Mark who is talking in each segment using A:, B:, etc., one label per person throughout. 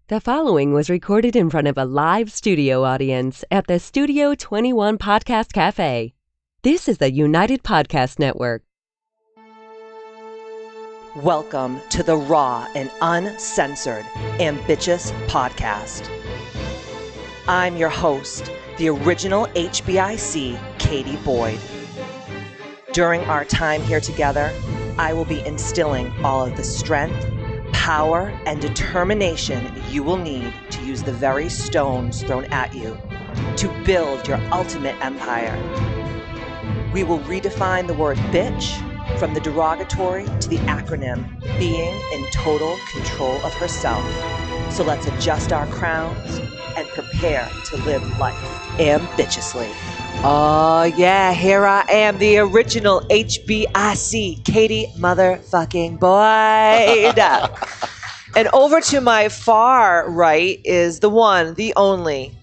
A: The following was recorded in front of a live studio audience at the Studio 21 Podcast Cafe. This is the United Podcast Network.
B: Welcome to the raw and uncensored Ambitchious podcast. I'm your host, the original HBIC, Katie Boyd. During our time here together, I will be instilling all of the strength, power, and determination you will need to use the very stones thrown at you to build your ultimate empire. We will redefine the word bitch from the derogatory to the acronym, being in total control of herself. So let's adjust our crowns and prepare to live life ambitiously. Oh yeah, here I am, the original HBIC, Katie motherfucking Boyd. And over to my far right is the one, the only,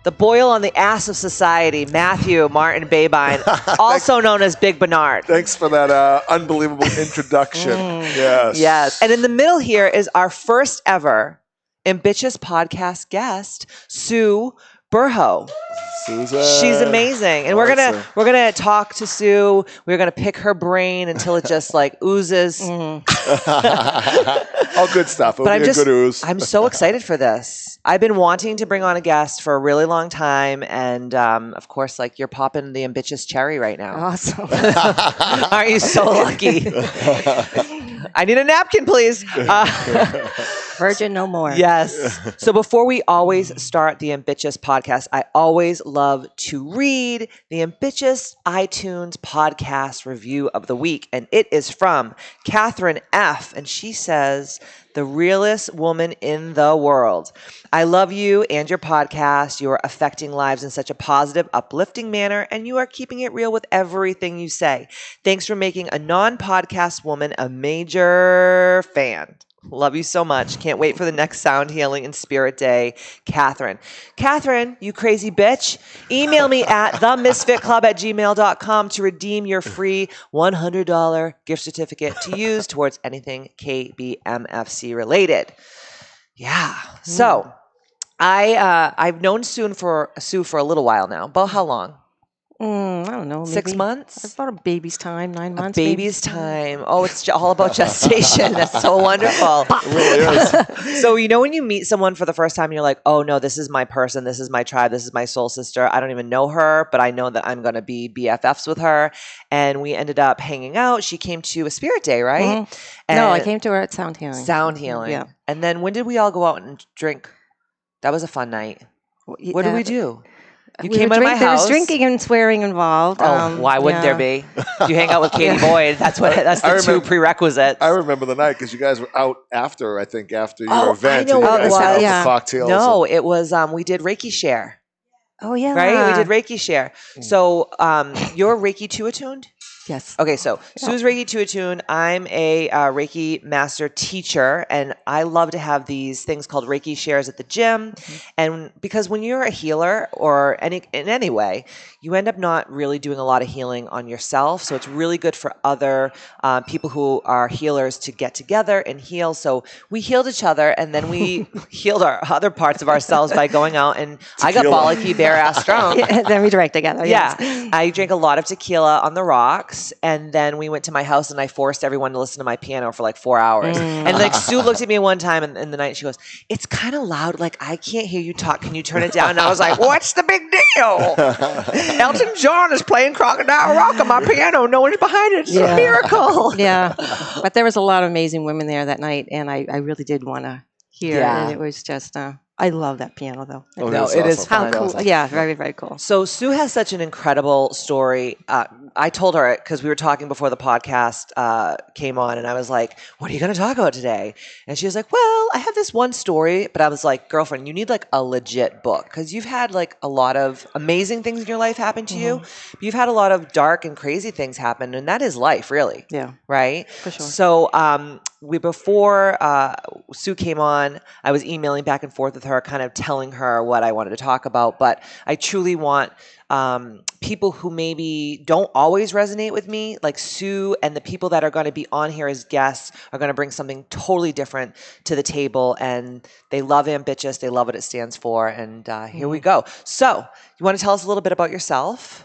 B: the boil on the ass of society, Matthew Martin Babine, also known as Big Bernard.
C: Thanks for that unbelievable introduction. Yes.
B: Yes. And in the middle here is our first ever Ambitchious podcast guest, Sue Burhoe.
C: Susan.
B: She's amazing. And we're gonna talk to Sue. We're gonna pick her brain until it just like oozes.
C: All good stuff.
B: But
C: Good ooze.
B: I'm so excited for this. I've been wanting to bring on a guest for a really long time, and of course, like you're popping the ambitious cherry right now.
D: Awesome.
B: Aren't you so lucky? I need a napkin, please.
D: Virgin no more.
B: Yes. So before we always start the Ambitchious podcast, I always love to read the Ambitchious iTunes podcast review of the week. And it is from Catherine F. And she says, "The realest woman in the world. I love you and your podcast. You are affecting lives in such a positive, uplifting manner, and you are keeping it real with everything you say. Thanks for making a non-podcast woman a major fan. Love you so much. Can't wait for the next Sound Healing and Spirit Day. Catherine." Catherine, you crazy bitch. Email me at themisfitclub@gmail.com to redeem your free $100 gift certificate to use towards anything KBMFC related. Yeah. So I've known Sue for a little while now. About how long?
D: I don't know. Maybe
B: 6 months?
D: About a baby's time, 9 months.
B: A baby's time. Oh, it's all about gestation. That's so wonderful.
C: It really is.
B: So, you know, when you meet someone for the first time, you're like, oh no, this is my person. This is my tribe. This is my soul sister. I don't even know her, but I know that I'm going to be BFFs with her. And we ended up hanging out. She came to a spirit day, right?
D: Mm-hmm. No, I came to her at Sound Healing.
B: Sound Healing.
D: Yeah.
B: And then when did we all go out and drink? That was a fun night. What did we do? You came out of my house.
D: There was drinking and swearing involved.
B: Oh, why wouldn't there be? You hang out with Katie Boyd. That's the two prerequisites.
C: I remember the night because you guys were out after your event.
B: I know what it was.
C: Yeah. Cocktails.
B: No, it was, we did Reiki Share.
D: Oh, yeah.
B: Right? We did Reiki Share. So you're Reiki 2 attuned?
D: Yes.
B: Okay, so Sue's Reiki 2 attuned. I'm a Reiki master teacher, and I love to have these things called Reiki shares at the gym. Mm-hmm. And because when you're a healer or in any way, you end up not really doing a lot of healing on yourself. So it's really good for other people who are healers to get together and heal. So we healed each other, and then we healed our other parts of ourselves by going out, and I got bollocky bare-ass drunk.
D: Then we drank together.
B: Yeah.
D: Yes.
B: I drank a lot of tequila on the rocks. And then we went to my house and I forced everyone to listen to my piano for like 4 hours. And like Sue looked at me one time in the night and she goes, "It's kind of loud. Like I can't hear you talk. Can you turn it down?" And I was like, "What's the big deal? Elton John is playing Crocodile Rock on my piano. No one's behind it. It's a miracle."
D: Yeah. But there was a lot of amazing women there that night. And I really did want to hear.
B: Yeah.
D: And it was just... I love that piano, though.
B: Oh, no, it is fun.
D: How cool. Yeah, very, very cool.
B: So Sue has such an incredible story. I told her it because we were talking before the podcast came on, and I was like, "What are you going to talk about today?" And she was like, "Well, I have this one story," but I was like, "Girlfriend, you need like a legit book because you've had like a lot of amazing things in your life happen to you. But you've had a lot of dark and crazy things happen, and that is life, really."
D: Yeah.
B: Right?
D: For sure.
B: So before Sue came on, I was emailing back and forth with her, kind of telling her what I wanted to talk about. But I truly want people who maybe don't always resonate with me, like Sue, and the people that are going to be on here as guests are going to bring something totally different to the table. And they love Ambitchious. They love what it stands for. And here we go. So you want to tell us a little bit about yourself?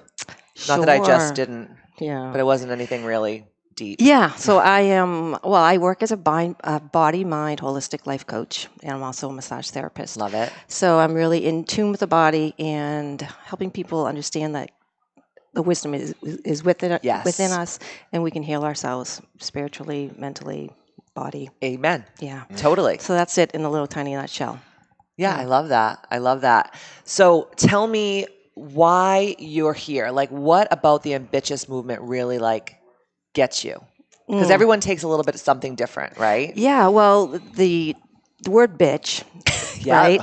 B: Not that I just didn't, but it wasn't anything really deep.
D: Yeah, so I work as a body, mind, holistic life coach, and I'm also a massage therapist.
B: Love it.
D: So I'm really in tune with the body and helping people understand that the wisdom is within us, and we can heal ourselves spiritually, mentally, body.
B: Amen.
D: Yeah.
B: Totally.
D: So that's it in a little tiny nutshell.
B: Yeah, I love that. I love that. So tell me why you're here. Like, what about the Ambitchious movement really gets you? Because everyone takes a little bit of something different, right?
D: Yeah, well, the word bitch, right?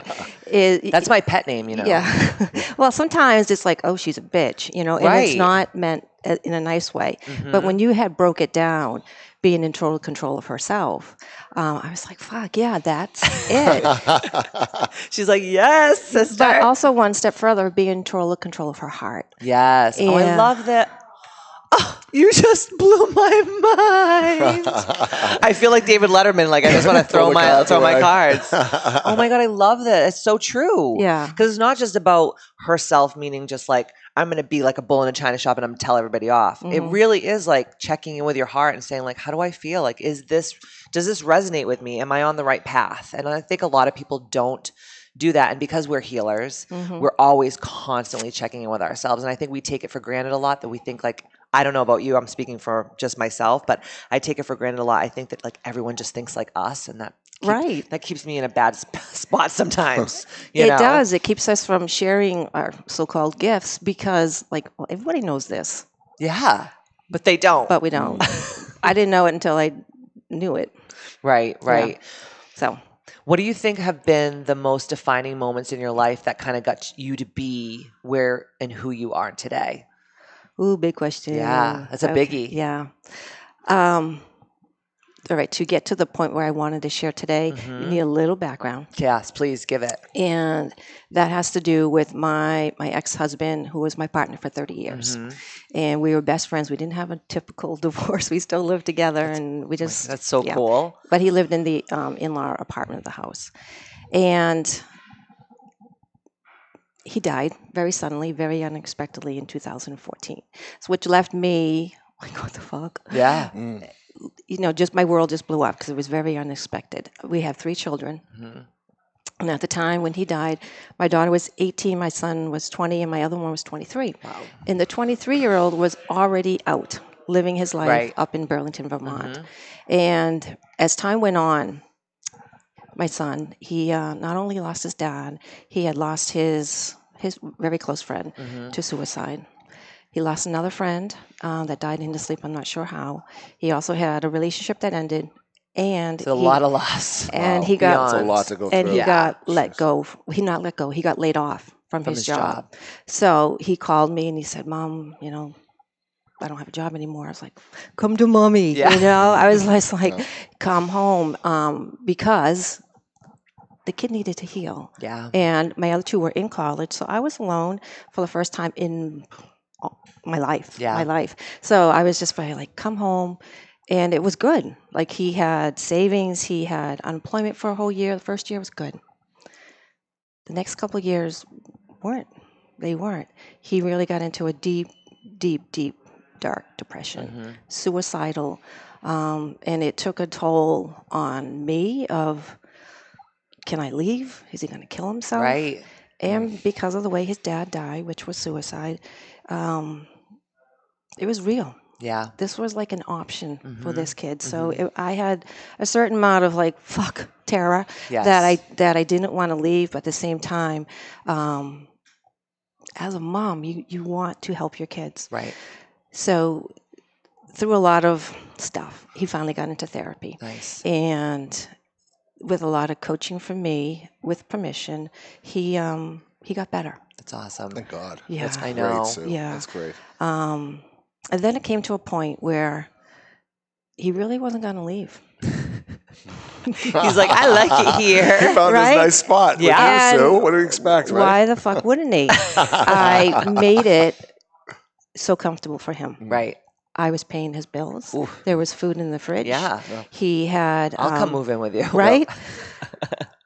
B: That's my pet name,
D: Yeah. Well, sometimes it's like, oh, she's a bitch, and it's not meant in a nice way.
B: Mm-hmm.
D: But when you had broke it down, being in total control of herself, I was like, fuck, yeah, that's it.
B: She's like, yes, sister.
D: But also one step further, being in total control of her heart.
B: Yes. Oh, I love that. Oh, you just blew my mind. I feel like David Letterman. Like, I just want to throw my cards. Oh my God, I love that. It's so true.
D: Yeah.
B: Because it's not just about herself, meaning just like, I'm going to be like a bull in a china shop and I'm going to tell everybody off.
D: Mm-hmm.
B: It really is like checking in with your heart and saying like, how do I feel? Like, does this resonate with me? Am I on the right path? And I think a lot of people don't do that. And because we're healers, we're always constantly checking in with ourselves. And I think we take it for granted a lot, that we think like, I don't know about you, I'm speaking for just myself, but I take it for granted a lot. I think that like everyone just thinks like us, and that keeps me in a bad spot sometimes. It
D: does. It keeps us from sharing our so-called gifts because everybody knows this.
B: Yeah, but they don't.
D: But we don't. I didn't know it until I knew it.
B: Right.
D: Yeah. So
B: what do you think have been the most defining moments in your life that kind of got you to be where and who you are today?
D: Ooh, big question.
B: Yeah, that's a biggie.
D: Yeah. All right, to get to the point where I wanted to share today, you need a little background.
B: Yes, please give it.
D: And that has to do with my ex-husband, who was my partner for 30 years. And we were best friends. We didn't have a typical divorce. We still lived together, and we just...
B: That's so cool.
D: But he lived in the in-law apartment of the house. And he died very suddenly, very unexpectedly in 2014, which left me like, what the fuck?
B: Yeah.
D: Just my world just blew up because it was very unexpected. We have 3 children. And at the time when he died, my daughter was 18, my son was 20, and my other one was 23.
B: Wow.
D: And the 23-year-old was already out, living his life up in Burlington, Vermont. And as time went on, my son, he not only lost his dad, he had lost his very close friend to suicide. He lost another friend that died in his sleep. I'm not sure how. He also had a relationship that ended, and
B: it's a lot of loss.
D: And he got
C: it's a lot to go through.
D: And he got let go. He not let go. He got laid off from his job. So he called me and he said, "Mom, I don't have a job anymore." I was like, "Come to mommy."
B: Yeah.
D: I was just like, "Come home," because the kid needed to heal.
B: Yeah.
D: And my other 2 were in college, so I was alone for the first time in my life.
B: Yeah.
D: My life. So I was just like, come home. And it was good. Like, he had savings, he had unemployment for a whole year. The first year was good. The next couple of years weren't. They weren't. He really got into a deep, deep, deep, dark depression, suicidal. And it took a toll on me of, can I leave? Is he going to kill himself?
B: Right.
D: And because of the way his dad died, which was suicide, it was real.
B: Yeah.
D: This was like an option for this kid. So I had a certain amount of fuck terror that I didn't want to leave, but at the same time, as a mom, you want to help your kids.
B: Right.
D: So through a lot of stuff, he finally got into therapy.
B: Nice.
D: And with a lot of coaching from me, with permission, he got better.
B: That's awesome.
C: Thank God.
D: Yeah.
C: That's
B: I
C: great,
B: know.
C: Sue.
D: Yeah.
C: That's great.
D: And then it came to a point where he really wasn't going to leave.
B: He's like, I like it here.
C: He found
D: Right?
C: this nice spot.
B: Yeah.
C: With you, Sue. What do you expect, right?
D: Why the fuck wouldn't he? I made it so comfortable for him.
B: Right.
D: I was paying his bills.
B: Oof.
D: There was food in the fridge.
B: Yeah.
D: He had.
B: I'll come move in with you.
D: Right?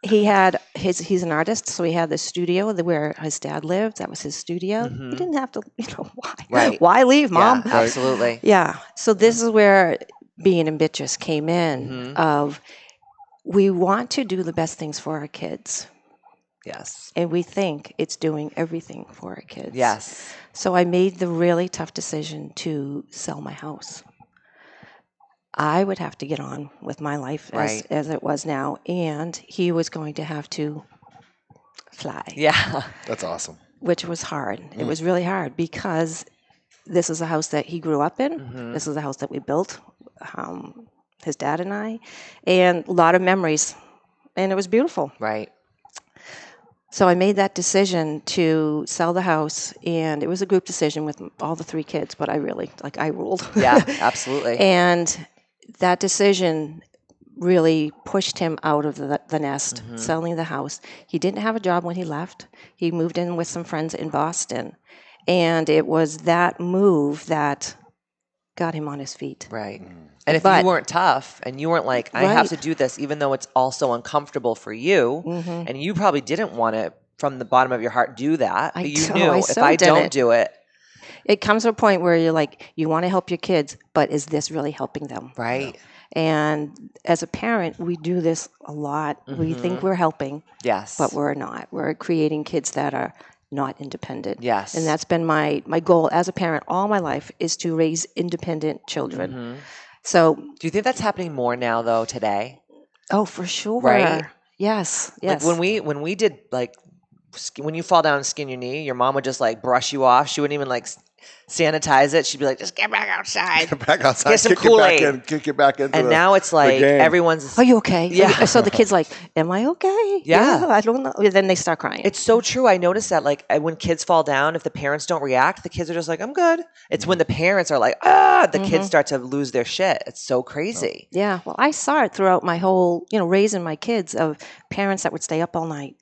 D: He had he's an artist, so he had the studio where his dad lived. That was his studio. He didn't have to, why?
B: Right.
D: Why leave, Mom?
B: Yeah, absolutely.
D: Yeah. So this is where being ambitious came in of we want to do the best things for our kids.
B: Yes.
D: And we think it's doing everything for our kids.
B: Yes.
D: So I made the really tough decision to sell my house. I would have to get on with my life as it was now, and he was going to have to fly.
B: Yeah.
C: That's awesome.
D: Which was hard. It was really hard because this is a house that he grew up in. This is a house that we built, his dad and I, and a lot of memories, and it was beautiful.
B: Right.
D: So I made that decision to sell the house, and it was a group decision with all the 3 kids, but I ruled.
B: Yeah, absolutely.
D: And that decision really pushed him out of the nest, selling the house. He didn't have a job when he left. He moved in with some friends in Boston, and it was that move that got him on his feet.
B: Right. And if you weren't tough and you weren't like, I have to do this, even though it's also uncomfortable for you, and you probably didn't want to, from the bottom of your heart, do that. But you knew, if I don't do it.
D: It comes to a point where you're like, you want to help your kids, but is this really helping them?
B: Right.
D: And as a parent, we do this a lot. We think we're helping,
B: Yes.
D: but we're not. We're creating kids that are not independent.
B: Yes.
D: And that's been my goal as a parent all my life, is to raise independent children. So,
B: do you think that's happening more now, though, today?
D: oh, for sure.
B: Right?
D: Yes.
B: Like when we did, like, when you fall down and skin your knee, your mom would just like brush you off. She wouldn't even like sanitize it. She'd be like, just get back outside.
C: Get back outside.
B: Get some
C: kick
B: Kool-Aid.
C: You back in, kick you back into
B: And
C: the,
B: now it's like
C: game.
B: everyone's.
D: Are you okay?
B: Yeah.
D: So the kid's like, am I okay?
B: Yeah.
D: I don't know. Then they start crying.
B: It's so true. I noticed that, like, when kids fall down, if the parents don't react, the kids are just like, I'm good. It's when the parents are like, the kids start to lose their shit. It's so crazy.
D: Yeah. Well, I saw it throughout my whole, raising my kids, of parents that would stay up all night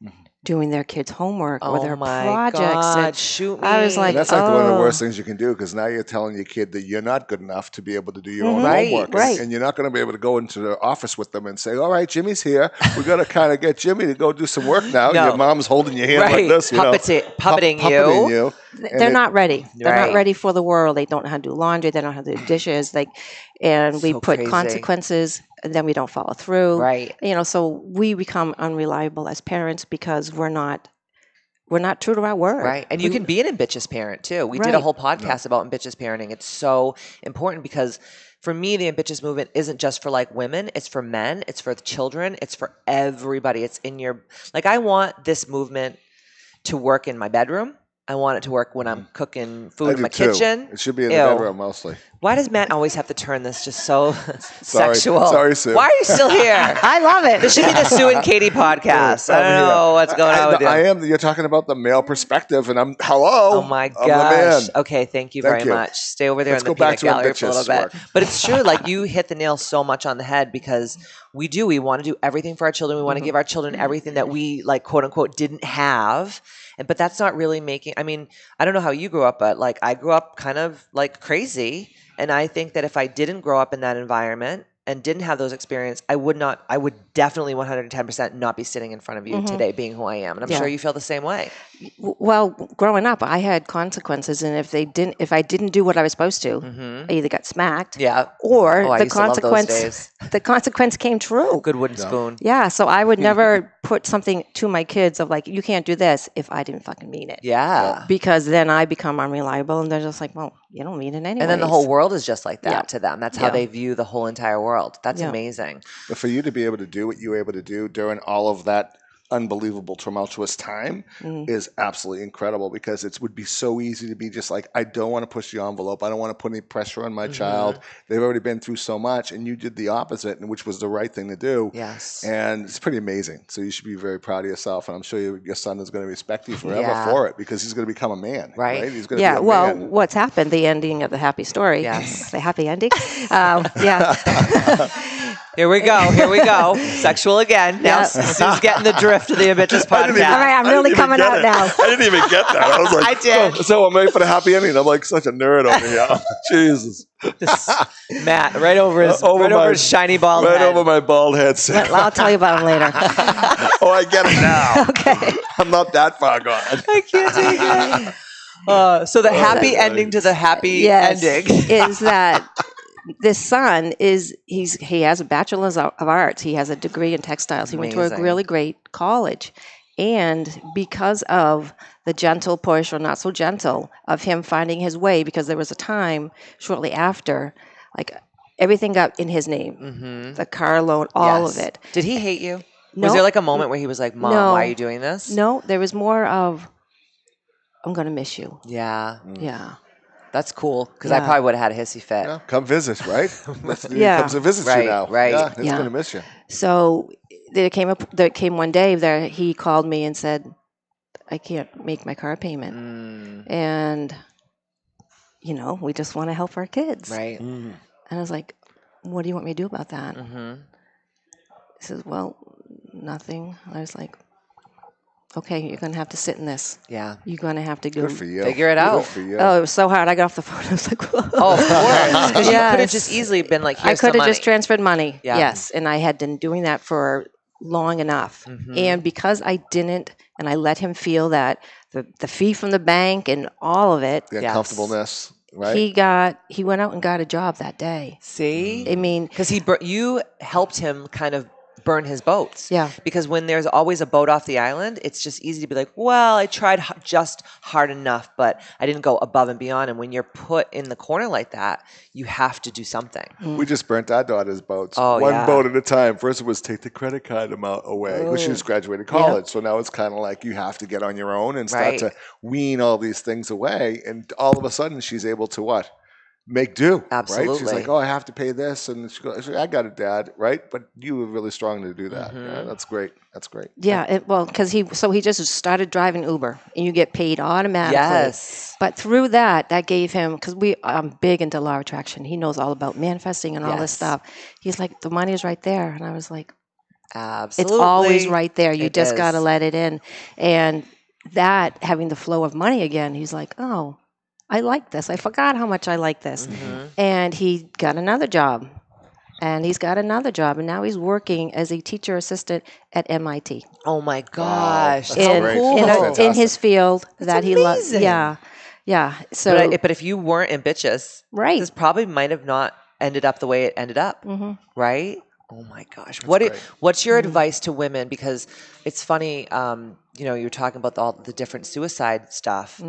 D: doing their kids' homework or their projects.
B: God,
D: And
B: shoot me.
D: I was like,
C: And that's like one of the worst things you can do, because now you're telling your kid that you're not good enough to be able to do your own homework.
D: Right.
C: And you're not going to be able to go into the office with them and say, all right, Jimmy's here. We're going to kind of get Jimmy to go do some work now.
B: No.
C: Your mom's holding your hand like this.
B: Puppeting you.
D: they're not ready. They're
B: Right.
D: not ready for the world. They don't know how to do laundry. They don't know how to do dishes. And we
B: So
D: put
B: crazy.
D: consequences, and then we don't follow through.
B: Right.
D: So we become unreliable as parents because we're not true to our word.
B: Right. And you can be an ambitious parent too. We did a whole podcast about ambitious parenting. It's so important because for me, the ambitious movement isn't just for like women. It's for men. It's for the children. It's for everybody. It's in your, like, I want this movement to work in my bedroom. I want it to work when I'm cooking food in my kitchen.
C: It should be in the bedroom mostly.
B: Why does Matt always have to turn this just so sexual?
C: Sorry, Sue.
B: Why are you still here?
D: I love it.
B: This should be the Sue and Katie podcast. I don't know what's going on with you.
C: I am. You're talking about the male perspective, and I'm hello.
B: Oh my
C: I'm the
B: gosh.
C: man.
B: Okay, thank you very much. Stay over there
C: Let's
B: in the
C: go back
B: peanut
C: to
B: gallery for a
C: ambitious
B: little bit.
C: work.
B: But it's true. Like, you hit the nail so much on the head, because we do. We want to do everything for our children. We want to give our children everything that we, like, quote unquote, didn't have. But that's not really making. I mean, I don't know how you grew up, but like, I grew up kind of like crazy. And I think that if I didn't grow up in that environment and didn't have those experiences, I would definitely 110% not be sitting in front of you today being who I am. And I'm sure you feel the same way.
D: Well, growing up, I had consequences, and if I didn't do what I was supposed to, I either got smacked, or
B: I
D: the
B: used to love those
D: consequence,
B: days.
D: the consequence came true.
B: Good wooden spoon.
D: Yeah, so I would never put something to my kids of like, you can't do this, if I didn't fucking mean it.
B: Yeah.
D: Because then I become unreliable, and they're just like, well, you don't mean it anyway.
B: And then the whole world is just like that
D: Yeah.
B: to them. That's how they view the whole entire world. That's amazing.
C: But for you to be able to do what you were able to do during all of that unbelievable, tumultuous time is absolutely incredible, because it would be so easy to be just like, I don't want to push the envelope. I don't want to put any pressure on my child. They've already been through so much, and you did the opposite, and which was the right thing to do.
B: Yes.
C: And it's pretty amazing. So you should be very proud of yourself, and I'm sure your son is going to respect you forever for it, because he's going to become a man.
B: Right.
C: He's going to be a man.
D: What's happened, the ending of the happy story,
B: Yes.
D: the happy ending,
B: Here we go. Sexual again. Now Sue's getting the drift of the Ambitchious podcast.
D: All right, I'm really coming out now.
C: I didn't even get that. I was like,
B: I did.
C: So I'm waiting for the happy ending. I'm like such a nerd over here. Jesus.
B: Matt, right over his shiny bald head.
C: Right over my bald head.
D: I'll tell you about him later.
C: Oh, I get it now.
D: Okay.
C: I'm not that far gone.
B: I can't take it. So the happy ending to the happy ending
D: is that this son he has a bachelor's of arts. He has a degree in textiles. He went to a really great college. And because of the gentle push, or not so gentle, of him finding his way, because there was a time shortly after, like everything got in his name, the car loan, all of it.
B: Did he hate you?
D: No.
B: Was there like a moment where he was like, Mom, why are you doing this?
D: No, there was more of, I'm going to miss you.
B: Yeah.
D: Yeah.
B: That's cool, because I probably would have had a hissy fit.
C: Yeah, come visit, right? He
D: Yeah.
C: comes to visit you now.
B: Right.
C: Yeah, he's going to miss you.
D: So there came one day that he called me and said, I can't make my car payment. And, we just want to help our kids.
B: Right.
D: And I was like, what do you want me to do about that? He says, well, nothing. I was like, okay, you're going to have to sit in this.
B: Yeah.
D: You're going to have to go.
C: Good for you.
B: Figure it out.
C: Good for you.
D: Oh, it was so hard. I got off the phone. I was like, whoa.
B: Oh, of course. Because you
D: Yes.
B: could have just easily been like,
D: I
B: here's
D: could
B: some
D: have
B: money.
D: just transferred money.
B: Yeah.
D: Yes. And I had been doing that for long enough. And because I didn't, and I let him feel that the fee from the bank and all of it,
C: The uncomfortableness, right?
D: he went out and got a job that day.
B: See?
D: I mean,
B: Because you helped him kind of burn his boats.
D: Yeah.
B: Because when there's always a boat off the island, it's just easy to be like, well, I tried just hard enough, but I didn't go above and beyond. And when you're put in the corner like that, you have to do something.
C: We just burnt our daughter's boats.
B: Oh,
C: One
B: yeah.
C: boat at a time. First it was take the credit card amount away. Well, she was graduating college. So now it's kind of like you have to get on your own and start to wean all these things away. And all of a sudden she's able to what? Make do.
B: Absolutely.
C: Right? She's like, oh, I have to pay this. And she goes, I got it, Dad. Right? But you were really strong to do that. Yeah, that's great. That's great.
D: yeah, because he just started driving Uber, and you get paid automatically.
B: Yes.
D: But through that gave him, because I'm big into law of attraction. He knows all about manifesting and all this stuff. He's like, the money is right there. And I was like,
B: Absolutely.
D: it's always right there. You
B: It
D: just
B: is.
D: got to let it in. And that, having the flow of money again, he's like, oh, I like this. I forgot how much I like this. And he got another job. And he's got another job. And now he's working as a teacher assistant at MIT.
B: Oh my gosh.
C: That's great.
B: cool.
C: That's
D: In
C: fantastic.
D: his field that he loves.
B: amazing.
D: Yeah. Yeah. So,
B: But if you weren't ambitious,
D: right.
B: this probably might have not ended up the way it ended up. Right? Oh my gosh. What's your advice to women? Because it's funny, you're talking about all the different suicide stuff.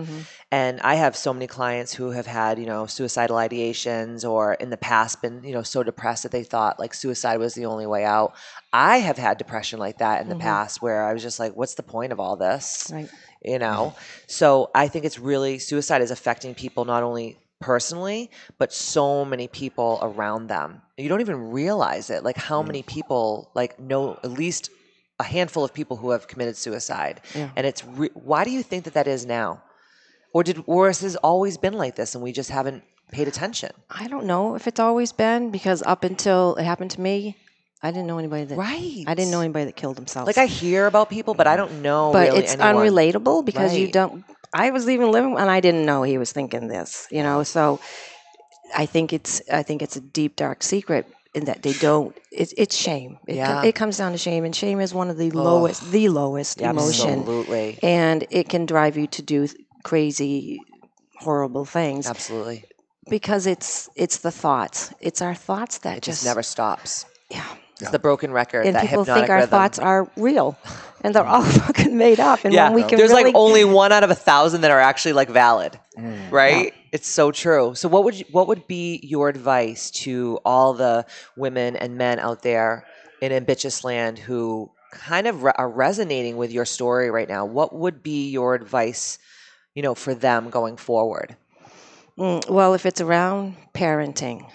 B: And I have so many clients who have had, suicidal ideations, or in the past been, so depressed that they thought like suicide was the only way out. I have had depression like that in the past, where I was just like, what's the point of all this?
D: Right.
B: So I think it's really, suicide is affecting people not only personally, but so many people around them. You don't even realize it, like how many people know at least a handful of people who have committed suicide. And it's why do you think that is now? Or has this always been like this and we just haven't paid attention?
D: I don't know if it's always been, because up until it happened to me, I didn't know anybody that I didn't know anybody that killed themselves.
B: Like I hear about people, but I don't know
D: but
B: really
D: it's
B: anyone.
D: unrelatable, because you
B: Right.
D: don't. I was even living and I didn't know he was thinking this, So I think it's a deep, dark secret in that they don't. It's shame. It comes down to shame, and shame is one of the lowest emotion.
B: Absolutely.
D: And it can drive you to do crazy, horrible things.
B: Absolutely.
D: Because it's the thoughts. It's our thoughts that
B: It just never stops.
D: Yeah.
B: It's the broken record,
D: And
B: that
D: people
B: hypnotic
D: think our
B: rhythm.
D: thoughts are real, and they're all fucking made up. And when we can
B: there's
D: really,
B: like only 1 out of 1,000 that are actually like valid, right?
D: Yeah.
B: It's so true. So what would be your advice to all the women and men out there in Ambitchious land who kind of are resonating with your story right now? What would be your advice, for them going forward?
D: well, if it's around parenting,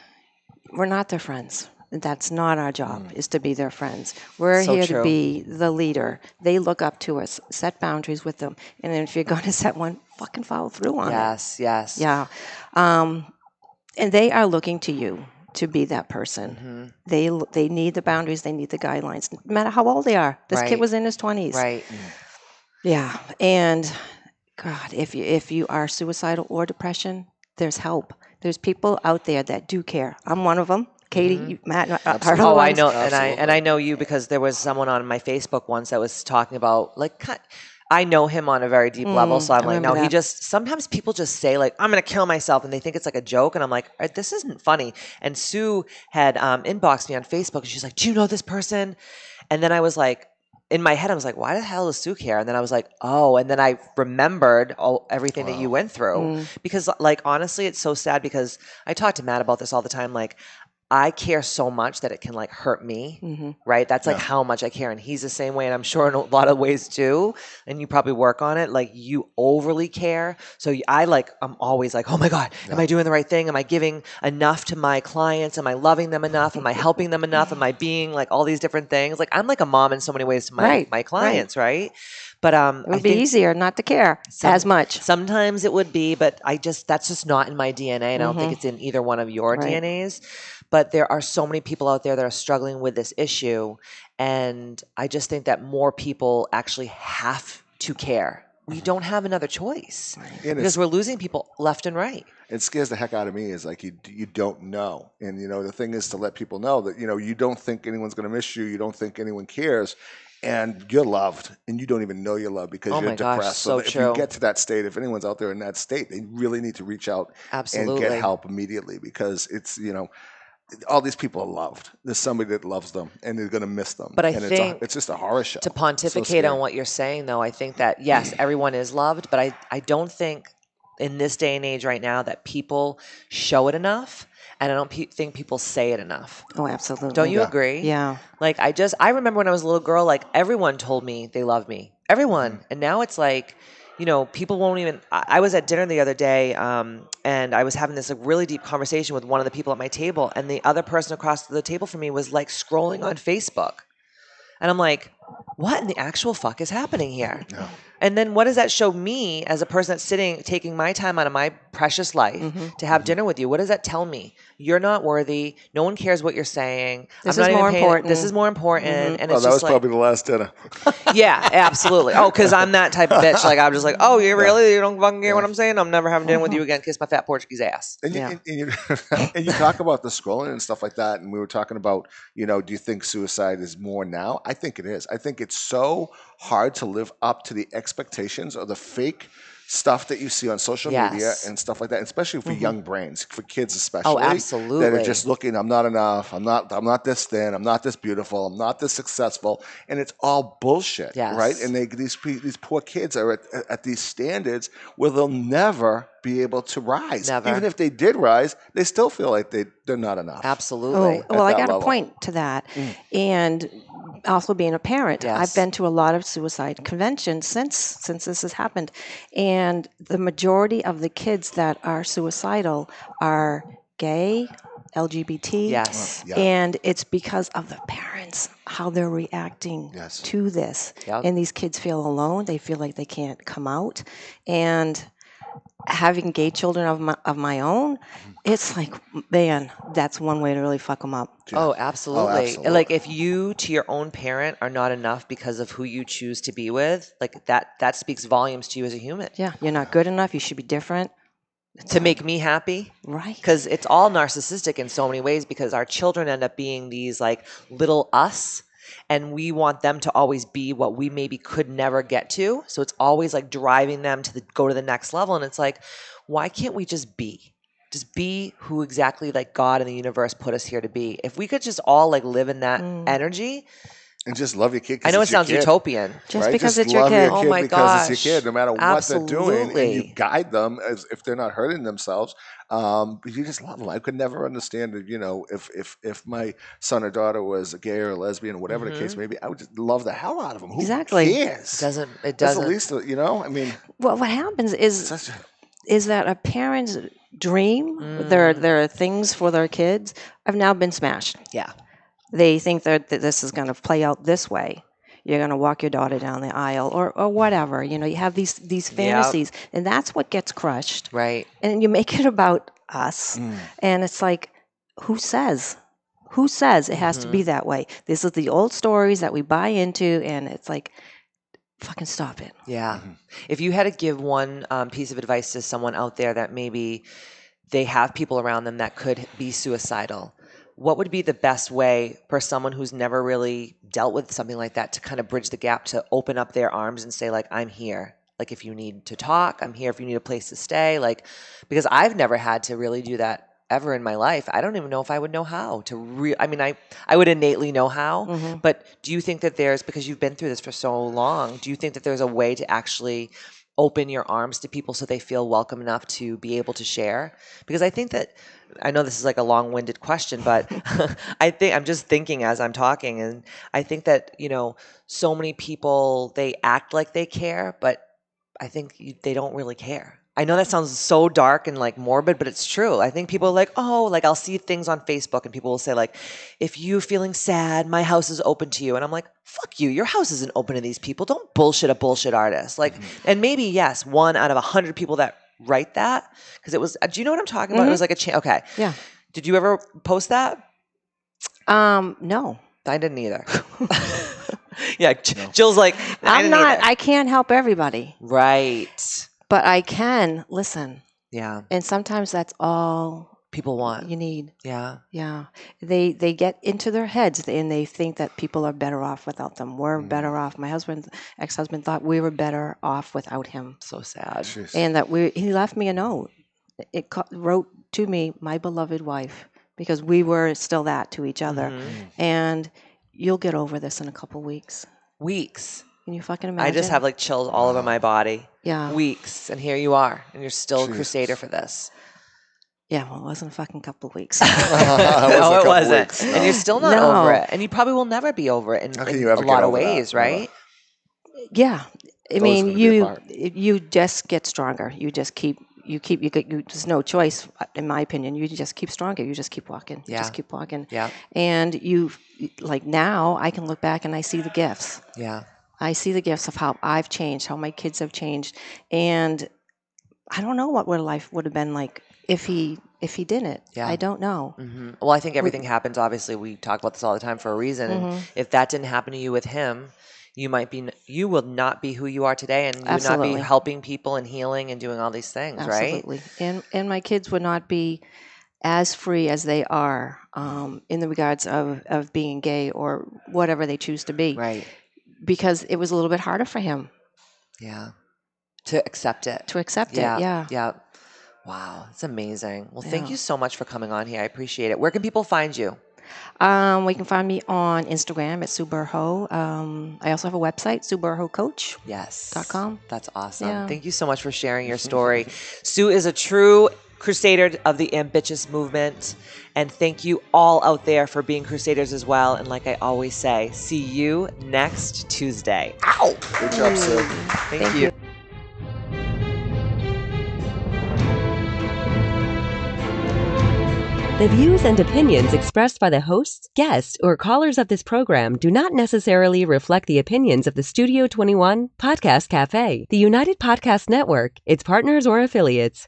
D: we're not their friends. That's not our job, is to be their friends. We're
B: So
D: here
B: true.
D: to be the leader. They look up to us, set boundaries with them. And then if you're going to set one, fucking follow through on it.
B: Yes.
D: Yeah. And they are looking to you to be that person. They need the boundaries. They need the guidelines, no matter how old they are. This kid
B: Right.
D: was in his 20s.
B: Right.
D: Yeah. And God, if you are suicidal or depression, there's help. There's people out there that do care. I'm one of them. Katie, Matt, are
C: Absolutely.
D: other
B: Oh, I
D: ones.
B: know,
C: Absolutely.
B: and I know you because there was someone on my Facebook once that was talking about like I know him on a very deep level, so I'm
D: I
B: like,
D: remember
B: no, he
D: that.
B: just sometimes people just say like I'm gonna kill myself, and they think it's like a joke, and I'm like, this isn't funny. And Sue had inboxed me on Facebook, and she's like, do you know this person? And then I was like, in my head, I was like, why the hell does Sue care? And then I was like, oh, and then I remembered everything that you went through because like honestly, it's so sad because I talk to Matt about this all the time, like. I care so much that it can like hurt me, right? That's like how much I care. And he's the same way. And I'm sure in a lot of ways too. And you probably work on it. Like you overly care. So I'm always like, oh my God, am I doing the right thing? Am I giving enough to my clients? Am I loving them enough? Am I helping them enough? Am I being like all these different things? Like I'm like a mom in so many ways to my clients, right? But
D: It would be easier not to care as much.
B: Sometimes it would be, but that's just not in my DNA. And I don't think it's in either one of your DNAs. But there are so many people out there that are struggling with this issue. And I just think that more people actually have to care. We don't have another choice because we're losing people left and right.
C: It scares the heck out of me is like you don't know. And, the thing is to let people know that, you don't think anyone's going to miss you. You don't think anyone cares. And you're loved, and you don't even know you're loved because you're depressed.
B: Gosh, so
C: if
B: true.
C: you get to that state, if anyone's out there in that state, they really need to reach out and get help immediately because it's, all these people are loved. There's somebody that loves them, and they're going to miss them.
B: But I
C: and
B: think
C: it's just a horror show.
B: To pontificate on what you're saying, though, I think that, yes, everyone is loved, but I don't think in this day and age right now that people show it enough. And I don't think people say it enough.
D: Oh, absolutely.
B: Don't you agree?
D: Yeah.
B: Like, I remember when I was a little girl, like, everyone told me they loved me. Everyone. And now it's like, people won't even... I was at dinner the other day, and I was having this like, really deep conversation with one of the people at my table, and the other person across the table from me was, like, scrolling on Facebook. And I'm like, what in the actual fuck is happening here?
C: Yeah.
B: And then what does that show me as a person that's taking my time out of my precious life to have dinner with you? What does that tell me? You're not worthy. No one cares what you're saying.
D: This is more important.
B: This is more important. And
C: Well,
B: it's
C: that
B: just
C: was probably the last dinner.
B: yeah, absolutely. Oh, because I'm that type of bitch. Like I'm just like, oh, you don't fucking care what I'm saying? I'm never having dinner with you again. Kiss my fat Portuguese ass.
C: And you talk about the scrolling and stuff like that, and we were talking about, do you think suicide is more now? I think it is. I think it's so hard to live up to the expectations or the fake stuff that you see on social media and stuff like that, especially for young brains, for kids especially.
B: Oh, absolutely.
C: That are just looking, I'm not enough, I'm not this thin, I'm not this beautiful, I'm not this successful, and it's all bullshit, right? And these poor kids are at these standards where they'll never be able to rise.
B: Never.
C: Even if they did rise, they still feel like they're not enough.
B: Absolutely.
D: Oh, well, I got
C: level.
D: a point to that. And also being a parent, I've been to a lot of suicide conventions since this has happened. And the majority of the kids that are suicidal are gay, LGBT.
B: Yes.
D: And it's because of the parents, how they're reacting to this.
B: Yep.
D: And these kids feel alone. They feel like they can't come out. And having gay children of my own, it's like, man, that's one way to really fuck them up.
B: Oh, absolutely. Like if you to your own parent are not enough because of who you choose to be with, like that speaks volumes to you as a human.
D: Yeah, you're not good enough. You should be different.
B: To make me happy.
D: Right.
B: Because it's all narcissistic in so many ways because our children end up being these like little us. And we want them to always be what we maybe could never get to. So it's always like driving them to go to the next level. And it's like, why can't we just be? Just be who exactly like God and the universe put us here to be. If we could just all like live in that energy.
C: And just love your kid.
B: I know it sounds utopian.
D: Just because it's your kid.
B: Oh my
C: because
B: gosh.
C: it's your kid, no matter what they're doing.
B: Absolutely.
C: And you guide them as if they're not hurting themselves. You just love them. I could never understand it, if my son or daughter was a gay or a lesbian or whatever the case may be, I would just love the hell out of them. Who cares?
B: It doesn't.
C: That's at least, I mean.
D: Well, what happens is that a parent's dream, there are things for their kids, have now been smashed.
B: Yeah.
D: They think that this is going to play out this way. You're going to walk your daughter down the aisle or whatever. You have these fantasies. And that's what gets crushed.
B: Right.
D: And you make it about us. And it's like, who says? Who says it has to be that way? This is the old stories that we buy into, and it's like, fucking stop it.
B: Yeah. If you had to give one piece of advice to someone out there that maybe they have people around them that could be suicidal, what would be the best way for someone who's never really dealt with something like that to kind of bridge the gap, to open up their arms and say, like, I'm here. Like, if you need to talk, I'm here. If you need a place to stay, like, because I've never had to really do that ever in my life. I don't even know if I would know how to I mean, I would innately know how, but do you think that because you've been through this for so long, do you think that there's a way to actually open your arms to people so they feel welcome enough to be able to share? Because I think that, I know this is like a long-winded question, but I'm just thinking as I'm talking, and I think that, so many people, they act like they care, but I think they don't really care. I know that sounds so dark and like morbid, but it's true. I think people are like, oh, like I'll see things on Facebook and people will say like, if you're feeling sad, my house is open to you. And I'm like, fuck you. Your house isn't open to these people. Don't bullshit a bullshit artist. Like, and maybe, yes, 1 out of 100 people that write that, because it was, do you know what I'm talking about? It was like okay.
D: Yeah.
B: Did you ever post that?
D: No.
B: I didn't either. Yeah. Jill's like,
D: I can't help everybody.
B: Right.
D: But I can listen.
B: Yeah.
D: And sometimes that's all
B: people want.
D: you need.
B: Yeah.
D: Yeah. They get into their heads and they think that people are better off without them. We're better off. My ex-husband thought we were better off without him.
B: So sad.
C: Jeez.
D: And that he left me a note. It wrote to me, my beloved wife, because we were still that to each other. And you'll get over this in a couple weeks.
B: Weeks.
D: Can you fucking imagine?
B: I just have like chills all over my body.
D: Yeah.
B: Weeks. And here you are. And you're still a crusader for this.
D: Yeah, well, it wasn't a fucking couple of weeks.
B: No, it wasn't.
C: Weeks, no.
B: And you're still not over it. And you probably will never be over it in
C: you
B: a
C: ever
B: lot
C: get
B: of
C: over that?
B: ways, right?
D: Yeah. I
C: always
D: mean,
C: gonna be a part.
D: you just get stronger. You just keep there's no choice, in my opinion. You just keep stronger. You just keep walking. You just keep walking.
B: Yeah.
D: And like now I can look back and I see the gifts.
B: Yeah.
D: I see the gifts of how I've changed, how my kids have changed. And I don't know what life would have been like if he didn't.
B: Yeah.
D: I don't know.
B: Well, I think everything happens. Obviously, we talk about this all the time for a reason. And if that didn't happen to you with him, you will not be who you are today, and you would not be helping people and healing and doing all these things,
D: Absolutely.
B: right?
D: And my kids would not be as free as they are in the regards of being gay or whatever they choose to be.
B: Right.
D: Because it was a little bit harder for him.
B: Yeah. To accept it.
D: Yeah.
B: Yeah. Wow. It's amazing. Well, thank you so much for coming on here. I appreciate it. Where can people find you?
D: We can find me on Instagram at Sue Burhoe. I also have a website, SueBurhoeCoach.
B: Yes.
D: .com.
B: That's awesome.
D: Yeah.
B: Thank you so much for sharing your story. Sue is a true crusader of the Ambitchious movement. And thank you all out there for being crusaders as well. And like I always say, see you next Tuesday. Ow!
C: Good job, Sue.
B: Thank you.
A: The views and opinions expressed by the hosts, guests, or callers of this program do not necessarily reflect the opinions of the Studio 21 Podcast Cafe, the United Podcast Network, its partners, or affiliates.